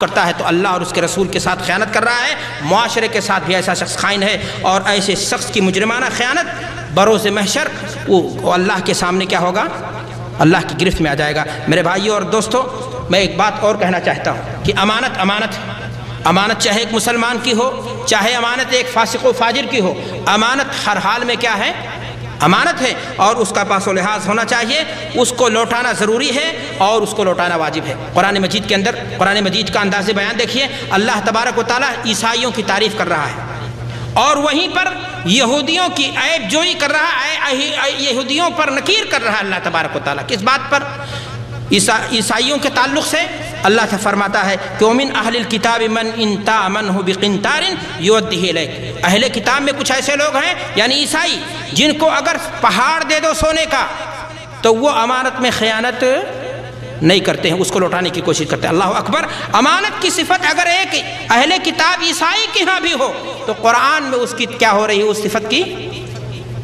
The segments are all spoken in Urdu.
کرتا ہے تو اللہ اور اس کے رسول کے ساتھ خیانت کر رہا ہے، معاشرے کے ساتھ بھی ایسا شخص خائن ہے، اور ایسے شخص کی مجرمانہ خیانت بروز محشر وہ اللہ کے سامنے کیا ہوگا؟ اللہ کی گرفت میں آ جائے گا۔ میرے بھائیوں اور دوستوں، میں ایک بات اور کہنا چاہتا ہوں کہ امانت چاہے ایک مسلمان کی ہو، چاہے امانت ایک فاسق و فاجر کی ہو، امانت ہر حال میں کیا ہے؟ امانت ہے، اور اس کا پاس و لحاظ ہونا چاہیے، اس کو لوٹانا ضروری ہے اور اس کو لوٹانا واجب ہے۔ قرآن مجید کے اندر قرآن مجید کا انداز بیان دیکھیے، اللہ تبارک و تعالیٰ عیسائیوں کی تعریف کر رہا ہے اور وہیں پر یہودیوں کی عیب جوئی کر رہا ہے، یہودیوں پر نکیر کر رہا ہے اللہ تبارک و تعالیٰ۔ کس بات پر؟ عیسائیوں کے تعلق سے اللہ سے فرماتا ہے کہ وَمِنْ أَهْلِ الْكِتَابِ مَنْ إِنْ تَأْمَنْهُ بِقِنْطَارٍ يُؤَدِّهُ إِلَيْكَ۔ اہل کتاب میں کچھ ایسے لوگ ہیں یعنی عیسائی جن کو اگر پہاڑ دے دو سونے کا تو وہ امانت میں خیانت نہیں کرتے ہیں، اس کو لوٹانے کی کوشش کرتے ہیں۔ اللہ اکبر! امانت کی صفت اگر ایک اہل کتاب عیسائی کے ہاں بھی ہو تو قرآن میں اس کی کیا ہو رہی ہے؟ اس صفت کی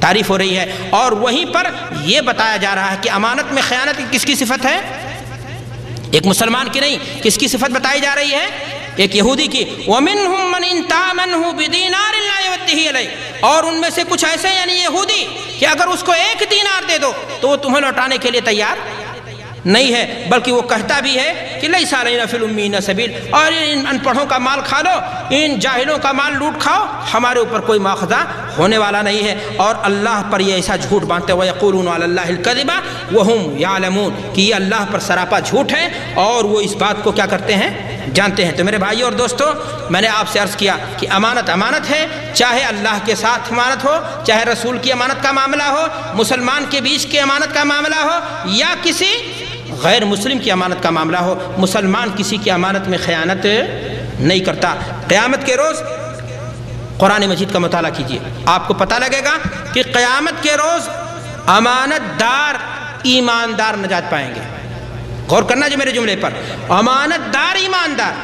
تعریف ہو رہی ہے، اور وہیں پر یہ بتایا جا رہا ہے کہ امانت میں خیانت کس کی صفت ہے؟ ایک مسلمان کی نہیں، کس کی صفت بتائی جا رہی ہے؟ ایک یہودی کی۔ وَمِنْهُمْ مَنْ إِنْ تَأْمَنْهُ بِدِينَارٍ لَا يُؤَدِّهُ إِلَيْكَ، اور ان میں سے کچھ ایسے یعنی یہودی کہ اگر اس کو 1 دینار دے دو تو وہ تمہیں لوٹانے کے لیے تیار نہیں ہے، بلکہ وہ کہتا بھی ہے کہ لَيْسَ عَلَيْنَا فِي الْأُمِّيِّينَ سَبِيلٌ، اور ان ان پڑھوں کا مال کھا لو، ان جاہلوں کا مال لوٹ کھاؤ، ہمارے اوپر کوئی مواخذہ ہونے والا نہیں ہے۔ اور اللہ پر یہ ایسا جھوٹ باندھتے ہوئے وَيَقُولُونَ عَلَى اللَّهِ الْكَذِبَ وَهُمْ يَعْلَمُونَ کہ یہ اللہ پر سراپا جھوٹ ہے اور وہ اس بات کو کیا کرتے ہیں؟ جانتے ہیں۔ تو میرے بھائیوں اور دوستوں، میں نے آپ سے عرض کیا کہ امانت ہے، چاہے اللہ کے ساتھ امانت ہو، چاہے رسول کی امانت کا معاملہ ہو، مسلمان کے بیچ کی امانت کا معاملہ ہو، یا کسی غیر مسلم کی امانت کا معاملہ ہو، مسلمان کسی کی امانت میں خیانت نہیں کرتا۔ قیامت کے روز قرآن مجید کا مطالعہ کیجیے، آپ کو پتہ لگے گا کہ قیامت کے روز امانت دار ایماندار نجات پائیں گے۔ غور کرنا جو میرے جملے پر، امانت دار ایماندار،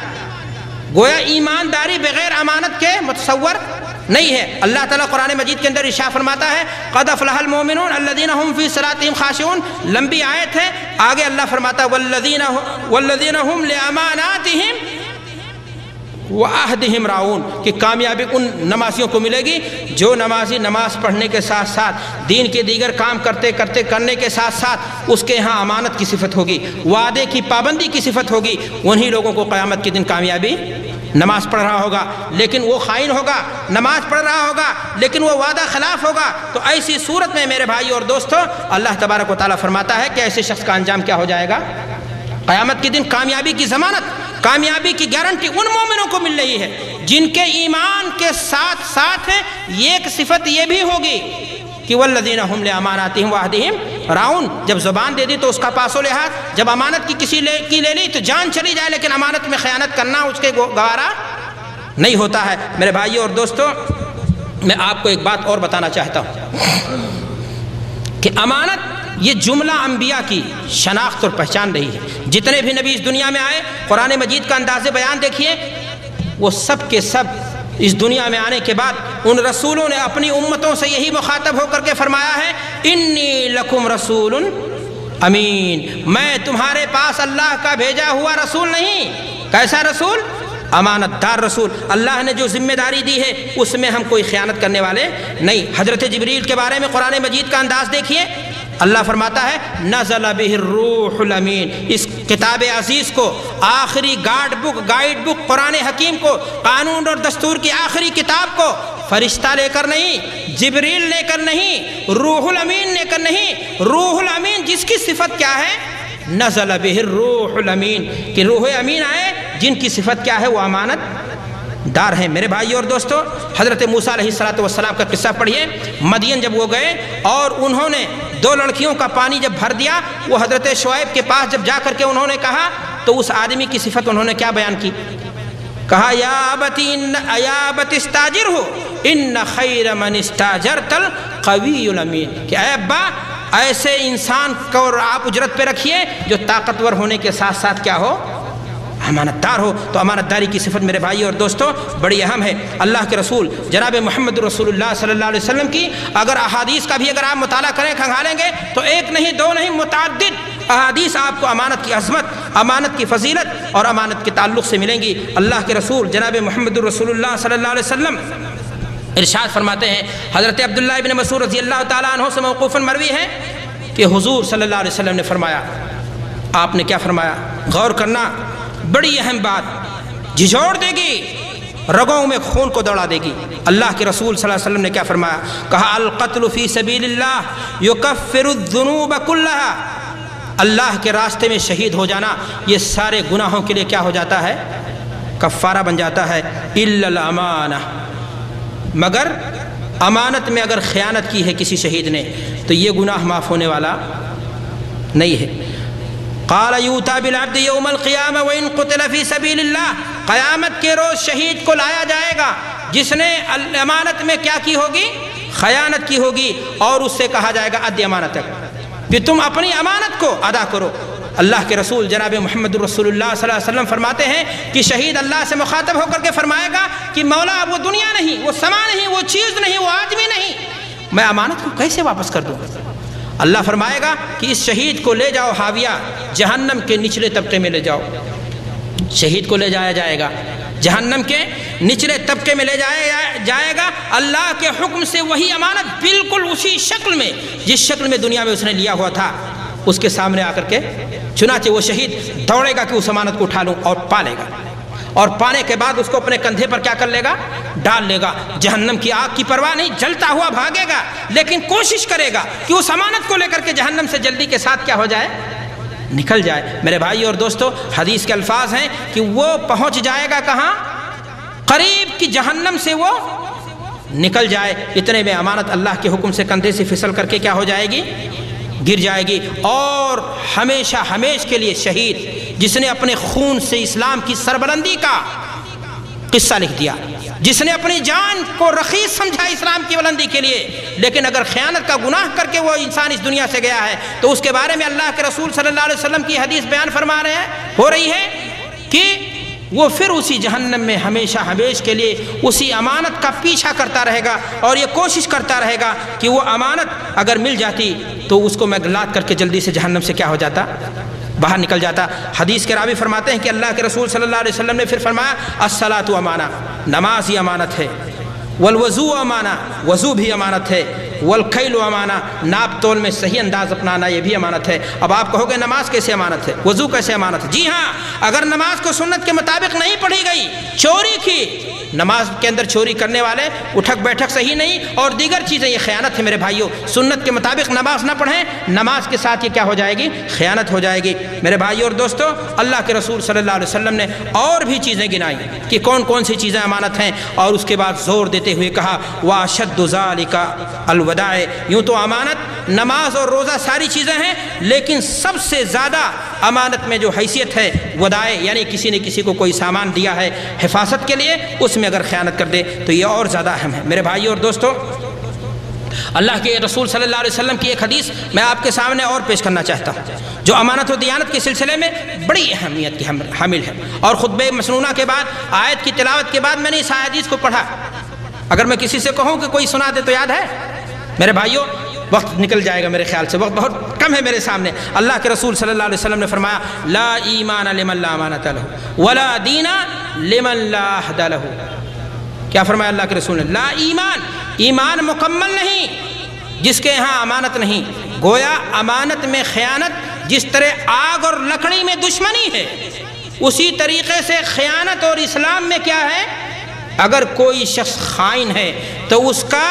گویا ایمانداری بغیر امانت کے متصور نہیں ہے۔ اللہ تعالیٰ قرآن مجید کے اندر ارشاد فرماتا ہے قَدْ أَفْلَحَ الْمُؤْمِنُونَ الَّذِينَ هُمْ فِي صَلَاتِهِمْ خَاشِعُونَ، لمبی آیت ہے، آگے اللہ فرماتا ہے وَالَّذِينَ هُمْ لِأَمَانَاتِهِمْ وَعَهْدِهِمْ رَاعُونَ، کہ کامیابی ان نمازیوں کو ملے گی جو نمازی نماز پڑھنے کے ساتھ ساتھ دین کے دیگر کام کرنے کے ساتھ ساتھ اس کے ہاں امانت کی صفت ہوگی، وعدے کی پابندی کی صفت ہوگی، انہی لوگوں کو قیامت کے دن کامیابی۔ نماز پڑھ رہا ہوگا لیکن وہ خائن ہوگا، نماز پڑھ رہا ہوگا لیکن وہ وعدہ خلاف ہوگا، تو ایسی صورت میں میرے بھائی اور دوستو اللہ تبارک و تعالیٰ فرماتا ہے کہ ایسے شخص کا انجام کیا ہو جائے گا؟ قیامت کے دن کامیابی کی ضمانت، کامیابی کی گارنٹی ان مومنوں کو مل رہی ہے جن کے ایمان کے ساتھ ساتھ ایک صفت یہ بھی ہوگی کہ والذین ہم لاماناتہم وعہدہم راعون، جب زبان دے دی تو اس کا پاس و لحاظ، جب امانت کی کسی کی لے لی تو جان چلی جائے، لیکن امانت میں خیانت کرنا اس کے گوارا نہیں ہوتا ہے۔ میرے بھائیوں اور دوستوں، میں آپ کو ایک بات اور بتانا چاہتا ہوں کہ امانت یہ جملہ انبیاء کی شناخت اور پہچان رہی ہے۔ جتنے بھی نبی اس دنیا میں آئے، قرآن مجید کا انداز بیان دیکھیے، وہ سب کے سب اس دنیا میں آنے کے بعد ان رسولوں نے اپنی امتوں سے یہی مخاطب ہو کر کے فرمایا ہے انی لکم رسول امین، میں تمہارے پاس اللہ کا بھیجا ہوا رسول نہیں۔ کیسا رسول؟ امانت دار رسول۔ اللہ نے جو ذمہ داری دی ہے اس میں ہم کوئی خیانت کرنے والے نہیں۔ حضرت جبریل کے بارے میں قرآن مجید کا انداز دیکھیے، اللہ فرماتا ہے نزل بہ الروح الامین، اس کتاب عزیز کو، آخری گائیڈ بک قرآن حکیم کو، قانون اور دستور کی آخری کتاب کو فرشتہ لے کر نہیں، جبریل لے کر نہیں، روح الامین لے کر نہیں۔ روح الامین جس کی صفت کیا ہے؟ نزل بہ الروح الامین، کہ روح امین آئے جن کی صفت کیا ہے؟ وہ امانت دار ہیں۔ میرے بھائیو اور دوستو، حضرت موسیٰ علیہ السلام کا قصہ پڑھیے۔ مدین جب وہ گئے اور انہوں نے 2 لڑکیوں کا پانی جب بھر دیا، وہ حضرت شعیب کے پاس جب جا کر کے انہوں نے کہا تو اس آدمی کی صفت انہوں نے کیا بیان کی؟ کہا یا ابت استاجرہ ان خیر من استاجرت القوی الامین، کہ اے ابا ایسے انسان کو آپ اجرت پہ رکھیے جو طاقتور ہونے کے ساتھ ساتھ کیا ہو؟ امانت دار ہو۔ تو امانت داری کی صفت میرے بھائی اور دوستوں بڑی اہم ہے۔ اللہ کے رسول جناب محمد رسول اللہ صلی اللہ علیہ وسلم کی اگر احادیث کا بھی اگر آپ مطالعہ کریں کھنگالیں گے تو 1 نہیں 2 نہیں متعدد احادیث آپ کو امانت کی عظمت، امانت کی فضیلت اور امانت کے تعلق سے ملیں گی۔ اللہ کے رسول جناب محمد الرسول اللہ صلی اللہ علیہ وسلم ارشاد فرماتے ہیں، حضرت عبداللہ ابن مسعود رضی اللہ تعالیٰ عنہ سے موقوفاً مروی ہے کہ حضور صلی اللہ علیہ وسلم نے فرمایا، آپ نے کیا فرمایا؟ غور کرنا، بڑی اہم بات، جھجھوڑ دے گی، رگوں میں خون کو دوڑا دے گی۔ اللہ کے رسول صلی اللہ علیہ وسلم نے کیا فرمایا؟ کہا القتل فی سبیل اللہ یکفر الذنوب کلھا، اللہ کے راستے میں شہید ہو جانا یہ سارے گناہوں کے لیے کیا ہو جاتا ہے؟ کفارہ بن جاتا ہے۔ الا الامانہ، مگر امانت میں اگر خیانت کی ہے کسی شہید نے تو یہ گناہ معاف ہونے والا نہیں ہے۔ قال یوتی بالعبد یوم القیامہ وان قتل فی سبیل اللہ، قیامت کے روز شہید کو لایا جائے گا جس نے امانت میں کیا کی ہوگی؟ خیانت کی ہوگی، اور اس سے کہا جائے گا ادی امانتک، کہ تم اپنی امانت کو ادا کرو۔ اللہ کے رسول جناب محمد الرسول اللہ صلی اللہ علیہ وسلم فرماتے ہیں کہ شہید اللہ سے مخاطب ہو کر کے فرمائے گا کہ مولا وہ دنیا نہیں، وہ سما نہیں، وہ چیز نہیں، وہ آدمی نہیں، میں امانت کو کیسے واپس کر دوں؟ اللہ فرمائے گا کہ اس شہید کو لے جاؤ حاویہ، جہنم کے نچلے طبقے میں لے جاؤ۔ شہید کو لے جایا جائے گا جہنم کے نچلے طبقے میں لے جایا جائے گا، اللہ کے حکم سے وہی امانت بالکل اسی شکل میں جس شکل میں دنیا میں اس نے لیا ہوا تھا اس کے سامنے آ کر کے، چنانچہ وہ شہید دوڑے گا کہ اس امانت کو اٹھا لوں، اور پالے گا، اور پانے کے بعد اس کو اپنے کندھے پر کیا کر لے گا؟ ڈال لے گا۔ جہنم کی آگ کی پرواہ نہیں، جلتا ہوا بھاگے گا، لیکن کوشش کرے گا کہ اس امانت کو لے کر کے جہنم سے جلدی کے ساتھ کیا ہو جائے؟ نکل جائے۔ میرے بھائی اور دوستو، حدیث کے الفاظ ہیں کہ وہ پہنچ جائے گا کہاں؟ قریب کی جہنم سے وہ نکل جائے، اتنے میں امانت اللہ کے حکم سے کندھے سے پھسل کر کے کیا ہو جائے گی؟ گر جائے گی، اور ہمیشہ ہمیش کے لیے شہید جس نے اپنے خون سے اسلام کی سربلندی کا قصہ لکھ دیا، جس نے اپنی جان کو رخیص سمجھا اسلام کی بلندی کے لیے، لیکن اگر خیانت کا گناہ کر کے وہ انسان اس دنیا سے گیا ہے تو اس کے بارے میں اللہ کے رسول صلی اللہ علیہ وسلم کی حدیث بیان فرما رہے ہیں، ہو رہی ہے کہ وہ پھر اسی جہنم میں ہمیشہ ہمیش کے لیے اسی امانت کا پیچھا کرتا رہے گا، اور یہ کوشش کرتا رہے گا کہ وہ امانت اگر مل جاتی تو اس کو میں لاد کر کے جلدی سے جہنم سے کیا ہو جاتا؟ باہر نکل جاتا۔ حدیث کے راوی فرماتے ہیں کہ اللہ کے رسول صلی اللہ علیہ وسلم نے پھر فرمایا الصلاۃ امانہ، نماز ہی امانت ہے، والوضوء امانہ، وضو بھی امانت ہے، والکیل امانہ، ناپ تول میں صحیح انداز اپنانا یہ بھی امانت ہے۔ اب آپ کہو گے نماز کیسے امانت ہے، وضو کیسے امانت ہے؟ جی ہاں، اگر نماز کو سنت کے مطابق نہیں پڑھی گئی، چوری کی، نماز کے اندر چوری کرنے والے اٹھک بیٹھک صحیح نہیں اور دیگر چیزیں، یہ خیانت ہے میرے بھائیوں۔ سنت کے مطابق نماز نہ پڑھیں، نماز کے ساتھ یہ کیا ہو جائے گی؟ خیانت ہو جائے گی۔ میرے بھائیوں اور دوستو، اللہ کے رسول صلی اللہ علیہ وسلم نے اور بھی چیزیں گنائی کہ کون کون سی چیزیں امانت ہیں، اور اس کے بعد زور دیتے ہوئے کہا وَأَشَدُّ ذَلِكَ الوداع۔ یوں تو امانت، نماز اور روزہ ساری چیزیں ہیں، لیکن سب سے زیادہ امانت میں جو حیثیت ہے وداع، یعنی کسی نے کسی کو کوئی سامان دیا ہے حفاظت کے لیے، اس میں اگر خیانت کر دے تو یہ اور زیادہ اہم ہے۔ میرے بھائیوں اور دوستو، اللہ کے رسول صلی اللہ علیہ وسلم کی ایک حدیث میں آپ کے سامنے اور پیش کرنا چاہتا ہوں جو امانت و دیانت کے سلسلے میں بڑی اہمیت کی حامل ہے، اور خطبہ مسنونہ کے بعد، آیت کی تلاوت کے بعد میں نے اس حدیث کو پڑھا۔ اگر میں کسی سے کہوں کہ کوئی سنا دے تو یاد ہے؟ میرے بھائیوں، وقت نکل جائے گا، میرے خیال سے وقت بہت کم ہے میرے سامنے۔ اللہ کے رسول صلی اللہ علیہ وسلم نے فرمایا لا ایمان لمن لا امانت لہ ولا دین لمن لا عہد لہ۔ کیا فرمایا اللہ کے رسول نے؟ لا ایمان، ایمان مکمل نہیں جس کے یہاں امانت نہیں۔ گویا امانت میں خیانت جس طرح آگ اور لکڑی میں دشمنی ہے، اسی طریقے سے خیانت اور اسلام میں کیا ہے؟ اگر کوئی شخص خائن ہے تو اس کا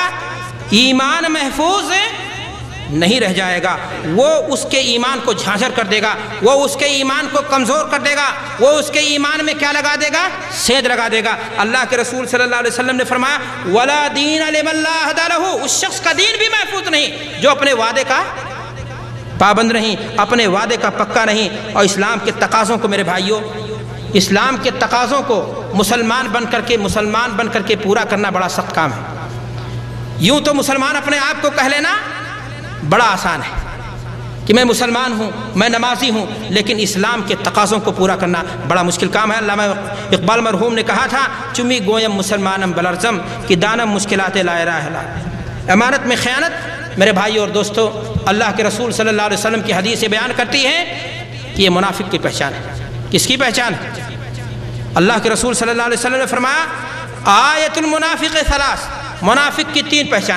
ایمان محفوظ نہیں رہ جائے گا، وہ اس کے ایمان کو جھانجھر کر دے گا، وہ اس کے ایمان کو کمزور کر دے گا، وہ اس کے ایمان میں کیا لگا دے گا؟ سید لگا دے گا۔ اللہ کے رسول صلی اللہ علیہ وسلم نے فرمایا وَلَا دِينَ لِمَن لَا عَهْدَ لَهُ، اس شخص کا دین بھی محفوظ نہیں جو اپنے وعدے کا پابند نہیں، اپنے وعدے کا پکا نہیں۔ اور اسلام کے تقاضوں کو میرے بھائیوں، اسلام کے تقاضوں کو مسلمان بن کر کے پورا کرنا بڑا سخت کام ہے۔ یوں تو مسلمان اپنے آپ کو کہہ لینا بڑا آسان ہے کہ میں مسلمان ہوں، میں نمازی ہوں، لیکن اسلام کے تقاضوں کو پورا کرنا بڑا مشکل کام ہے۔ علامہ اقبال مرحوم نے کہا تھا چمی گویم مسلمانم بلرزم کہ دانم مشکلات لا الہ الا۔ امانت میں خیانت میرے بھائی اور دوستو، اللہ کے رسول صلی اللہ علیہ وسلم کی حدیث بیان کرتی ہیں کہ یہ منافق کی پہچان ہے۔ کس کی پہچان ہے؟ اللہ کے رسول صلی اللہ علیہ وسلم نے فرمایا آیت المنافق ثلاث، منافق کی 3 پہچان